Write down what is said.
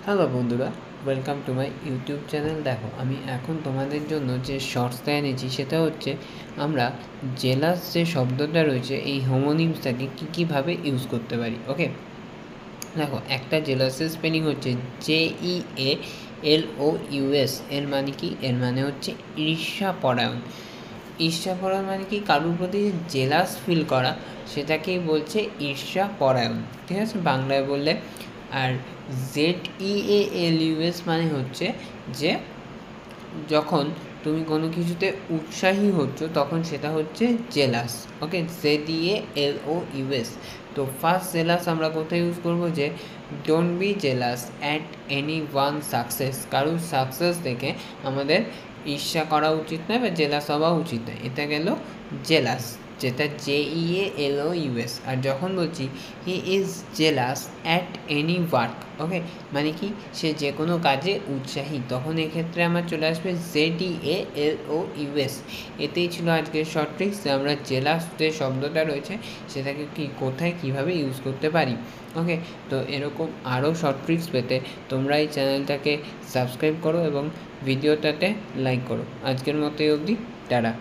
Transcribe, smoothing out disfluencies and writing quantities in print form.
Hello বন্ধুরা, welcome to my YouTube channel. দেখো, আমি এখন তোমাদের জন্য যে শর্টসটা এনেছি সেটা হচ্ছে আমরা জেলাস যে শব্দটা রয়েছে এই হোমোনিমসটাকে কীভাবে ইউজ করতে পারি। ওকে, দেখো, একটা জেলাসের স্পেলিং হচ্ছে JEALOUS। এর মানে কি? এর মানে হচ্ছে ঈর্ষাপরায়ণ। ঈর্ষাপরায়ণ মানে কি? কারোর প্রতি জেলাস ফিল করা, সেটাকেই বলছে ঈর্ষাপরায়ণ। ঠিক আছে, বাংলায় বললে। আর ZEALUS মানে হচ্ছে যে যখন তুমি কোনো কিছুতে উৎসাহী হচ্ছ তখন সেটা হচ্ছে জেলাস। ওকে, ZEALOUS। তো ফার্স্ট জেলাস আমরা কোথায় ইউজ করবো? যে don't be jealous at any one success. কারোর সাকসেস দেখে আমাদের ঈর্ষা করা উচিত নয় বা জেলাস হওয়া উচিত নয়। এটা গেল জেলাস, যেটা JEALOUS। আর যখন বলছি he is jealous at any work, okay, মানে কি? সে যে কোনো কাজে উৎসাহী, তখন এক্ষেত্রে আমার চলে আসবে ZEALOUS। এতেই ছিল আজকের শর্ট ট্রিক্স, যে আমরা জেলাস যে শব্দটা রয়েছে সেটাকে কোথায় কীভাবে ইউজ করতে পারি। ওকে, তো এরকম আরও শর্ট ট্রিক্স পেতে তোমরা এই চ্যানেলটাকে সাবস্ক্রাইব করো এবং ভিডিওটাতে লাইক করো। আজকের মতো অবধি, টাটা।